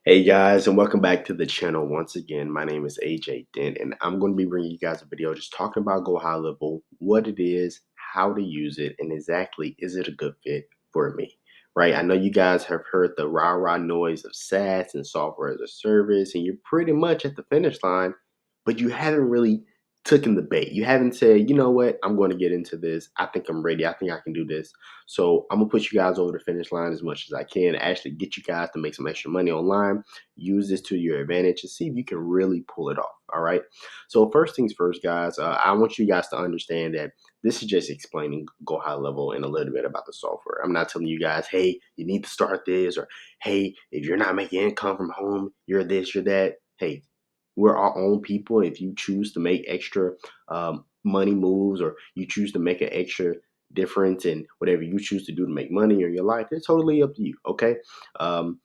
Hey guys, and welcome back to the channel once again. My name is AJ Dent, and I'm going to be bringing you guys a video just talking about Go High Level, what it is, how to use it, and exactly is it a good fit for me, right? I know you guys have heard the rah noise of SaaS and software as a service, and you're pretty much at the finish line, but you haven't really taken the bait. You haven't said, you know what, I'm going to get into this. I think I'm ready. I think I can do this. So I'm gonna put you guys over the finish line as much as I can. Actually, get you guys to make some extra money online. Use this to your advantage and see if you can really pull it off. All right. So first things first, guys. I want you guys to understand that this is just explaining Go High Level and a little bit about the software. I'm not telling you guys, hey, you need to start this, or hey, if you're not making income from home, you're this, you're that. Hey, we're our own people. If you choose to make extra money moves, or you choose to make an extra difference in whatever you choose to do to make money in your life, it's totally up to you. Okay. Um,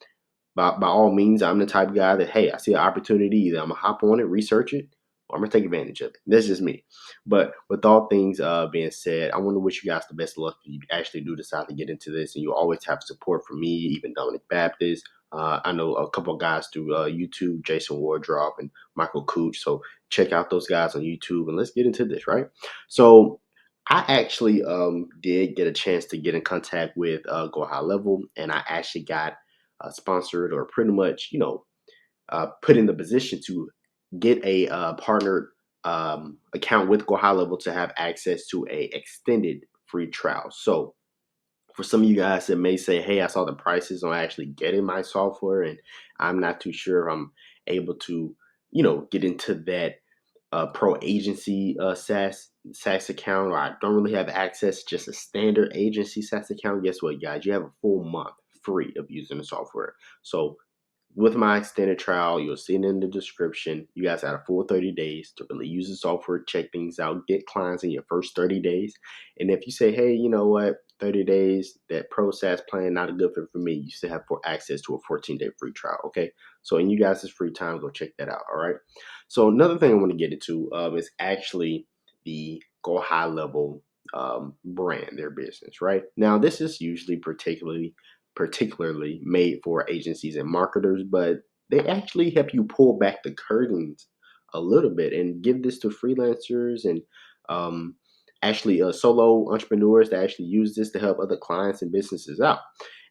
by all means, I'm the type of guy that, hey, I see an opportunity, either I'm gonna hop on it, research it, or I'm gonna take advantage of it. That's just me. But with all things being said, I want to wish you guys the best of luck if you actually do decide to get into this. And you always have support from me, even Dominic Baptist. I know a couple of guys through YouTube, Jason Wardrop and Michael Cooch. So check out those guys on YouTube, and let's get into this, right? So I actually did get a chance to get in contact with Go High Level, and I actually got sponsored, or pretty much, put in the position to get a partnered account with Go High Level to have access to a extended free trial. So for some of you guys that may say, hey, I saw the prices on actually getting my software, and I'm not too sure if I'm able to, get into that pro agency SaaS account, or I don't really have access to just a standard agency SaaS account. Guess what, guys? You have a full month free of using the software. So with my extended trial, you'll see it in the description. You guys had a full 30 days to really use the software, check things out, get clients in your first 30 days. And if you say, hey, you know what, 30 days, that pro SaaS plan, not a good fit for me, you still have for access to a 14-day free trial. Okay. So in you guys' free time, go check that out. All right. So another thing I want to get into is actually the Go High Level brand, their business, right? Now, this is usually particularly made for agencies and marketers, but they actually help you pull back the curtains a little bit and give this to freelancers and um, actually solo entrepreneurs that actually use this to help other clients and businesses out.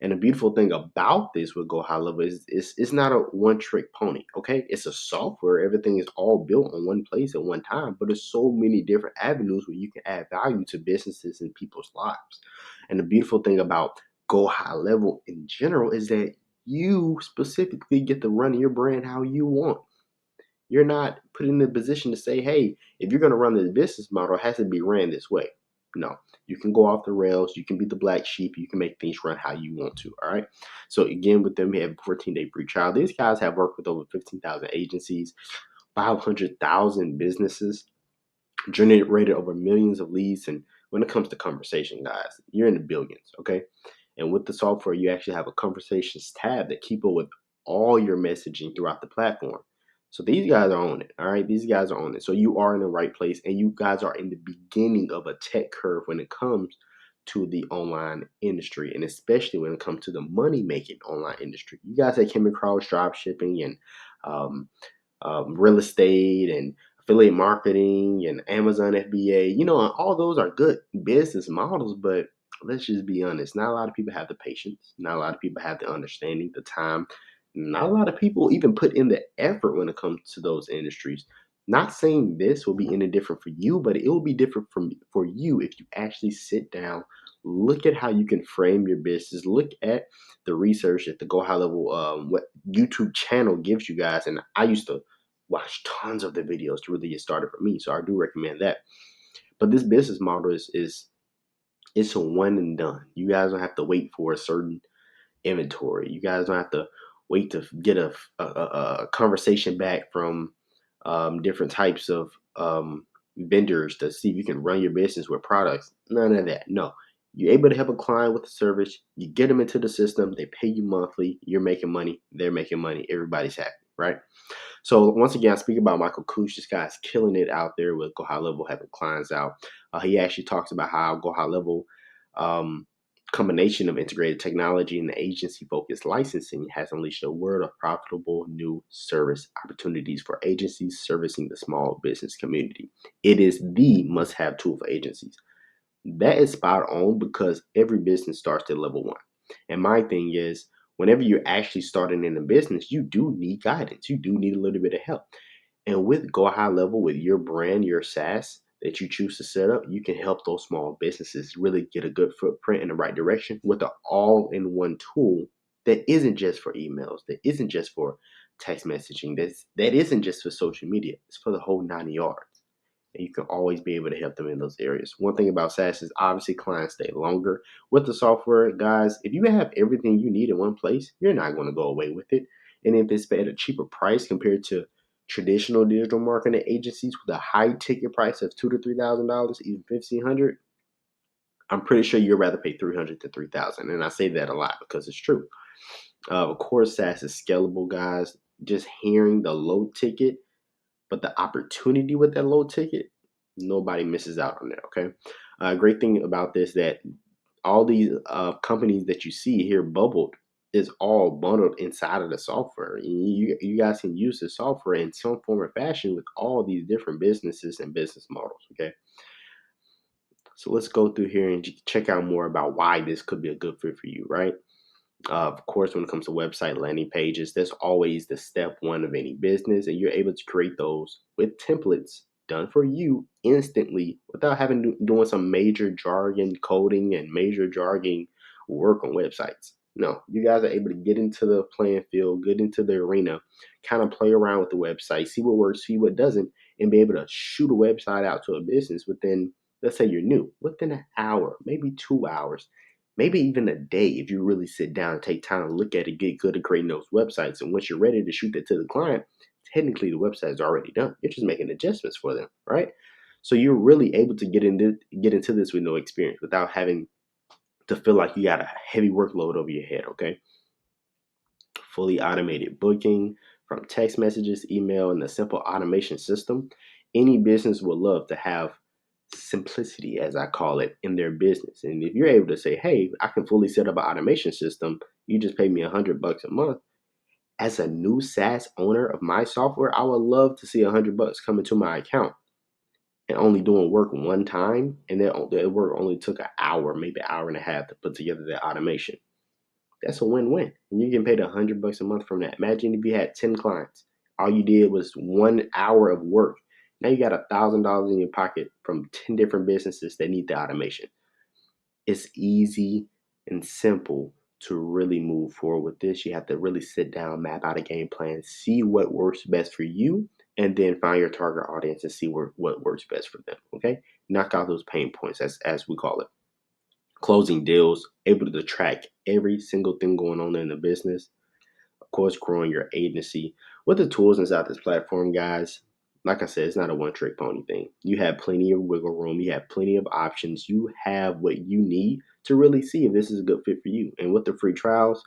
And the beautiful thing about this with Go High Level is it's not a one trick pony. Okay, it's a software. Everything is all built on one place at one time, but there's so many different avenues where you can add value to businesses and people's lives. And the beautiful thing about Go High Level in general is that you specifically get to run your brand how you want. You're not put in the position to say, hey, if you're going to run this business model, it has to be ran this way. No, you can go off the rails. You can be the black sheep. You can make things run how you want to. All right. So again, with them, we have a 14-day free trial. These guys have worked with over 15,000 agencies, 500,000 businesses, generated over millions of leads. And when it comes to conversation, guys, you're in the billions. Okay. And with the software, you actually have a conversations tab that keep up with all your messaging throughout the platform. So these guys are on it. All right. These guys are on it. So you are in the right place, and you guys are in the beginning of a tech curve when it comes to the online industry, and especially when it comes to the money making online industry. You guys that came across drop shipping and um, real estate and affiliate marketing and Amazon FBA, all those are good business models, but let's just be honest. Not a lot of people have the patience. Not a lot of people have the understanding, the time. Not a lot of people even put in the effort when it comes to those industries. Not saying this will be any different for you, but it will be different for you if you actually sit down, look at how you can frame your business, look at the research that the Go High Level what YouTube channel gives you guys. And I used to watch tons of the videos to really get started for me, so I do recommend that. But this business model is it's a one and done. You guys don't have to wait for a certain inventory. You guys don't have to wait to get a conversation back from different types of vendors to see if you can run your business with products. None of that. No. You're able to help a client with a service. You get them into the system. They pay you monthly. You're making money. They're making money. Everybody's happy, right? So once again, I speak about Michael Cooch. This guy's killing it out there with Go High Level, having clients out. He actually talks about how Go High Level um, combination of integrated technology and agency-focused licensing has unleashed a world of profitable new service opportunities for agencies servicing the small business community. It is the must-have tool for agencies. That is spot on because every business starts at level one. And my thing is, whenever you're actually starting in a business, you do need guidance. You do need a little bit of help. And with Go High Level, with your brand, your SaaS that you choose to set up, you can help those small businesses really get a good footprint in the right direction with an all in one tool that isn't just for emails, that isn't just for text messaging, that isn't just for social media, it's for the whole 9 yards. And you can always be able to help them in those areas. One thing about SaaS is obviously clients stay longer. With the software, guys, if you have everything you need in one place, you're not going to go away with it. And if it's at a cheaper price compared to traditional digital marketing agencies with a high ticket price of $2,000 to $3,000, even $1,500, I'm pretty sure you'd rather pay $300 to $3,000. And I say that a lot because it's true. Of course, SaaS is scalable, guys. Just hearing the low ticket, but the opportunity with that low ticket, nobody misses out on that. Okay. Great thing about this that all these companies that you see here bubbled is all bundled inside of the software. You guys can use the software in some form or fashion with all these different businesses and business models. Okay. So let's go through here and check out more about why this could be a good fit for you, right? Of course, when it comes to website landing pages, that's always the step one of any business, and you're able to create those with templates done for you instantly without having doing some major jargon coding and major jargon work on websites. No, you guys are able to get into the playing field, get into the arena, kind of play around with the website, see what works, see what doesn't, and be able to shoot a website out to a business within, let's say you're new, within an hour, maybe 2 hours, maybe even a day if you really sit down and take time to look at it, get good at creating those websites. And once you're ready to shoot that to the client, technically the website is already done. You're just making adjustments for them, right? So you're really able to get into this with no experience without having to feel like you got a heavy workload over your head, okay? Fully automated booking from text messages, email, and a simple automation system. Any business would love to have simplicity, as I call it, in their business. And if you're able to say, hey, I can fully set up an automation system, you just pay me $100 a month. As a new SaaS owner of my software, I would love to see $100 come into my account and only doing work one time. And that work only took an hour, maybe an hour and a half to put together that automation. That's a win-win. And you get paid $100 a month from that. Imagine if you had 10 clients. All you did was 1 hour of work. Now you got $1,000 in your pocket from 10 different businesses that need the automation. It's easy and simple to really move forward with this. You have to really sit down, map out a game plan, see what works best for you, and then find your target audience and see what works best for them. Okay? Knock out those pain points, as we call it. Closing deals, able to track every single thing going on in the business. Of course, growing your agency with the tools inside this platform, guys. Like I said, it's not a one trick pony thing. You have plenty of wiggle room, you have plenty of options, you have what you need to really see if this is a good fit for you. And with the free trials,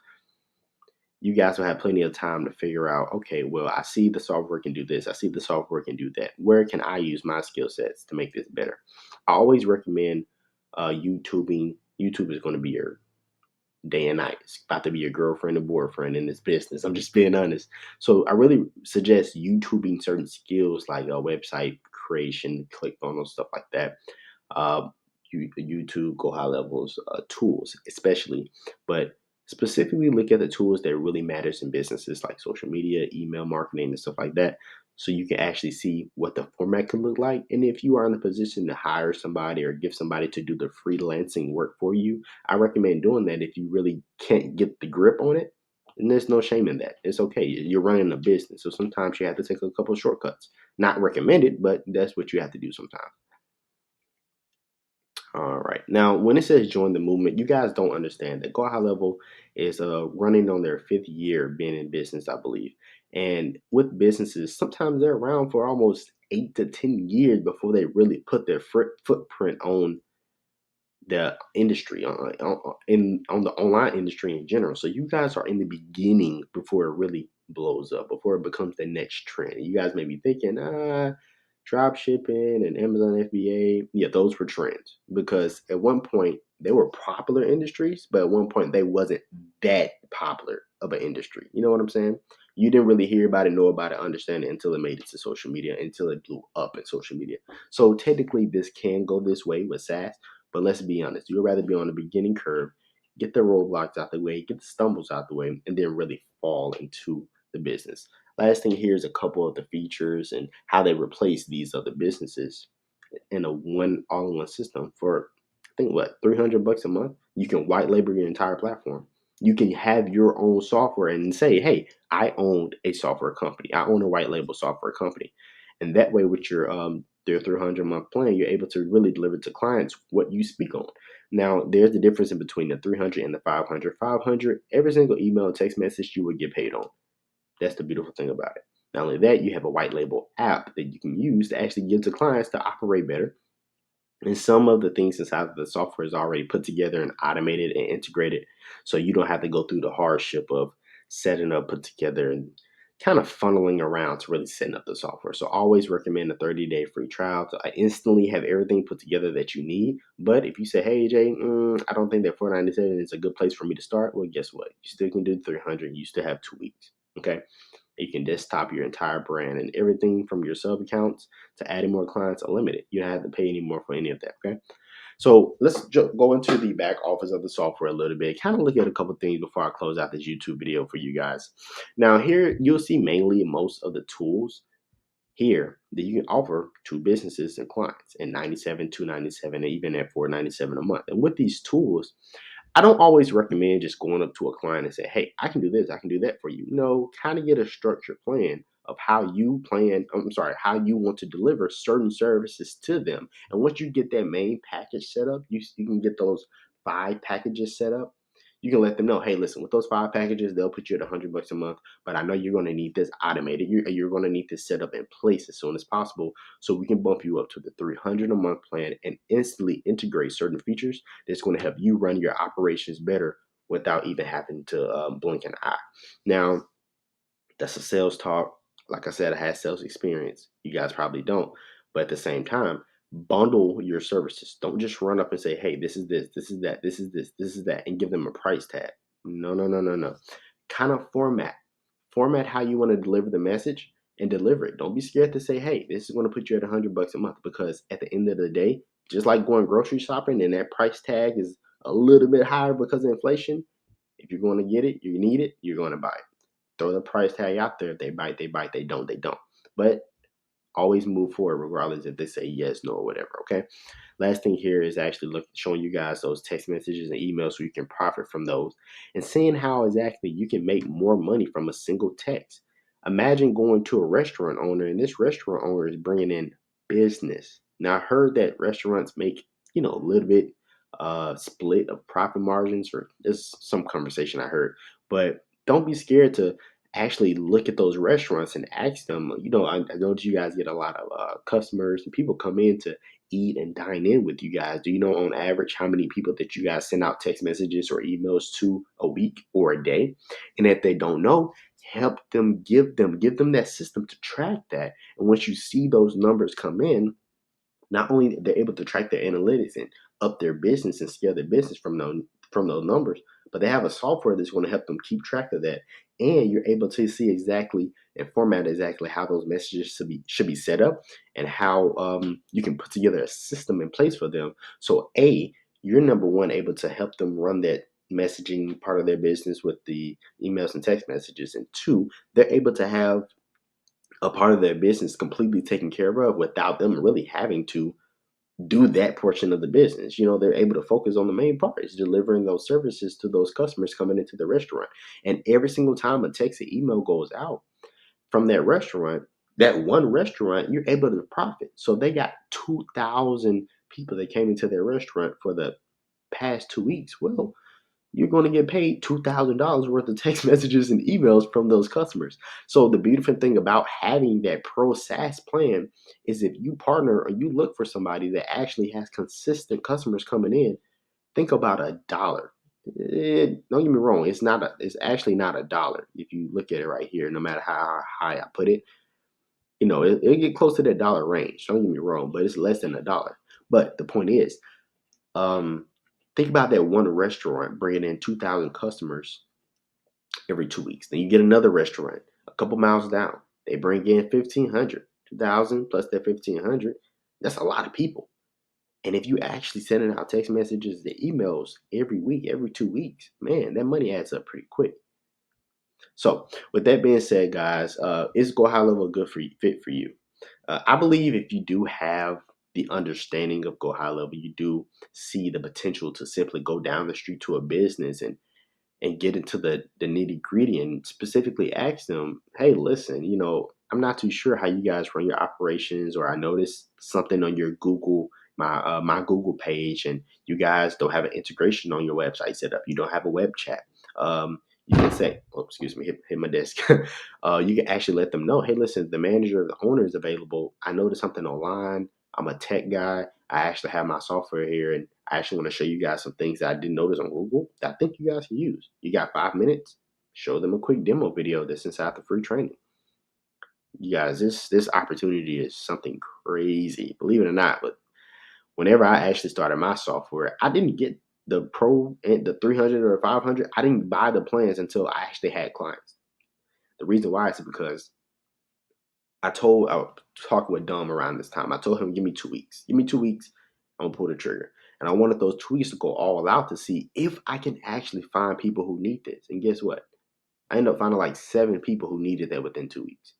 you guys will have plenty of time to figure out, okay, well, I see the software can do this, I see the software can do that. Where can I use my skill sets to make this better? I always recommend YouTubing. YouTube is going to be your day and night. It's about to be your girlfriend or boyfriend in this business. I'm just being honest. So I really suggest YouTubing certain skills like website creation, click funnels, stuff like that. Uh, YouTube, Go High Levels, tools, especially, but specifically look at the tools that really matters in businesses like social media, email marketing, and stuff like that. So you can actually see what the format could look like. And if you are in the position to hire somebody or give somebody to do the freelancing work for you, I recommend doing that if you really can't get the grip on it. And there's no shame in that. It's okay. You're running a business. So sometimes you have to take a couple of shortcuts. Not recommended, but that's what you have to do sometimes. All right. Now, when it says join the movement, you guys don't understand that Go High Level is running on their fifth year being in business, I believe. And with businesses, sometimes they're around for almost 8 to 10 years before they really put their footprint on the industry, on the online industry in general. So you guys are in the beginning before it really blows up, before it becomes the next trend. You guys may be thinking, drop shipping and Amazon FBA, yeah, those were trends because at one point they were popular industries, but at one point they wasn't that popular of an industry. You know what I'm saying? You didn't really hear about it, know about it, understand it until it made it to social media, until it blew up in social media. So technically, this can go this way with SaaS, but let's be honest. You'd rather be on the beginning curve, get the roadblocks out the way, get the stumbles out the way, and then really fall into the business. Last thing here is a couple of the features and how they replace these other businesses in a one all-in-one system for I think what $300 a month. You can white label your entire platform. You can have your own software and say, "Hey, I owned a software company. I own a white label software company," and that way, with your 300 month plan, you're able to really deliver to clients what you speak on. Now, there's the difference in between the 300 and the 500. 500, every single email and text message you would get paid on. That's the beautiful thing about it. Not only that, you have a white label app that you can use to actually give to clients to operate better. And some of the things inside of the software is already put together and automated and integrated. So you don't have to go through the hardship of setting up, put together, and kind of funneling around to really setting up the software. So always recommend a 30-day free trial to instantly have everything put together that you need. But if you say, "Hey, Jay, I don't think that 497 is a good place for me to start," well, guess what? You still can do 300. You still have 2 weeks. Okay. You can desktop your entire brand, and everything from your sub accounts to adding more clients unlimited. You don't have to pay any more for any of that. Okay. So let's go into the back office of the software a little bit, kind of look at a couple things before I close out this YouTube video for you guys. Now, here you'll see mainly most of the tools here that you can offer to businesses and clients at 97, 297, and even at 497 a month. And with these tools, I don't always recommend just going up to a client and say, "Hey, I can do this, I can do that for you." No, kind of get a structured plan of how you want to deliver certain services to them. And once you get that main package set up, you can get those 5 packages set up. You can let them know, "Hey, listen, with those 5 packages, they'll put you at $100 a month, but I know you're going to need this automated. You're going to need this set up in place as soon as possible, so we can bump you up to the 300 a month plan and instantly integrate certain features that's going to help you run your operations better without even having to blink an eye." Now, that's a sales talk. Like I said, I had sales experience. You guys probably don't. But at the same time, bundle your services. Don't just run up and say, "Hey, this is this is that, this is this is that," and give them a price tag. No, no, no, no, no. Kind of format how you want to deliver the message and deliver it. Don't be scared to say, "Hey, this is going to put you at $100 a month," because at the end of the day, just like going grocery shopping and that price tag is a little bit higher because of inflation, if you're going to get it, you need it, you're going to buy it. Throw the price tag out there. If they bite, they bite. They don't, they don't. But always move forward regardless if they say yes, no, or whatever. Okay. Last thing here is actually showing you guys those text messages and emails so you can profit from those and seeing how exactly you can make more money from a single text. Imagine going to a restaurant owner and this restaurant owner is bringing in business. Now, I heard that restaurants make, a little bit split of profit margins, or there's some conversation I heard, but don't be scared to actually look at those restaurants and ask them. I know that you guys get a lot of customers and people come in to eat and dine in with you guys. Do you know on average how many people that you guys send out text messages or emails to a week or a day? And if they don't know, help them, give them that system to track that. And once you see those numbers come in, not only they're able to track their analytics and up their business and scale their business from those numbers, but they have a software that's going to help them keep track of that. And you're able to see exactly and format exactly how those messages should be set up and how you can put together a system in place for them. So you're number one able to help them run that messaging part of their business with the emails and text messages, and two, they're able to have a part of their business completely taken care of without them really having to do that portion of the business. They're able to focus on the main part, is delivering those services to those customers coming into the restaurant. And every single time a text or email goes out from that restaurant, that one restaurant, you're able to profit. So they got 2,000 people that came into their restaurant for the past 2 weeks. Well, you're going to get paid $2,000 worth of text messages and emails from those customers. So the beautiful thing about having that pro SaaS plan is if you partner or you look for somebody that actually has consistent customers coming in, think about $1. Don't get me wrong, it's actually not $1 if you look at it right here. No matter how high I put it, it'll get close to that dollar range. Don't get me wrong, but it's less than $1. But the point is, um, Think about that one restaurant bringing in 2,000 customers every 2 weeks. Then you get another restaurant a couple miles down. They bring in 1,500, 2,000 plus that 1,500. That's a lot of people. And if you actually sending out text messages and emails every week, every 2 weeks, man, that money adds up pretty quick. So, with that being said, guys, is GoHighLevel a good fit for you? I believe if you do have the understanding of GoHighLevel, you do see the potential to simply go down the street to a business and get into the nitty gritty and specifically ask them, hey, listen, I'm not too sure how you guys run your operations, or I noticed something on your Google, my Google page, and you guys don't have an integration on your website set up. You don't have a web chat. You can say, oh, excuse me, hit my desk. You can actually let them know, hey, listen, the manager or the owner is available. I noticed something online. I'm a tech guy. I actually have my software here, and I actually want to show you guys some things that I didn't notice on Google that I think you guys can use. You got 5 minutes? Show them a quick demo video that's inside the free training. You guys, this opportunity is something crazy, believe it or not. But whenever I actually started my software, I didn't get the pro and the 300 or 500. I didn't buy the plans until I actually had clients. The reason why is because I was talking with Dom around this time. I told him, give me 2 weeks. Give me 2 weeks. I'm gonna pull the trigger. And I wanted those 2 weeks to go all out to see if I can actually find people who need this. And guess what? I ended up finding like 7 people who needed that within 2 weeks.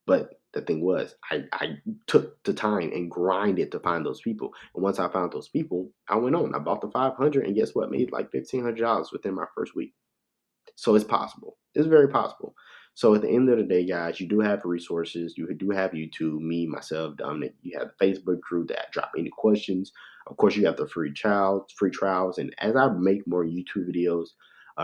But the thing was, I took the time and grinded to find those people. And once I found those people, I went on. I bought the 500, and guess what? Made like $1,500 within my first week. So it's possible. It's very possible. So at the end of the day, guys, you do have resources. You do have YouTube, me, myself, Dominic. You have the Facebook group that drop any questions. Of course, you have the free trials. And as I make more YouTube videos,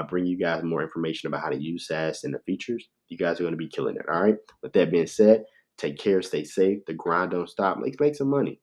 bring you guys more information about how to use SaaS and the features, you guys are going to be killing it. All right. With that being said, take care, stay safe. The grind don't stop. Let's make some money.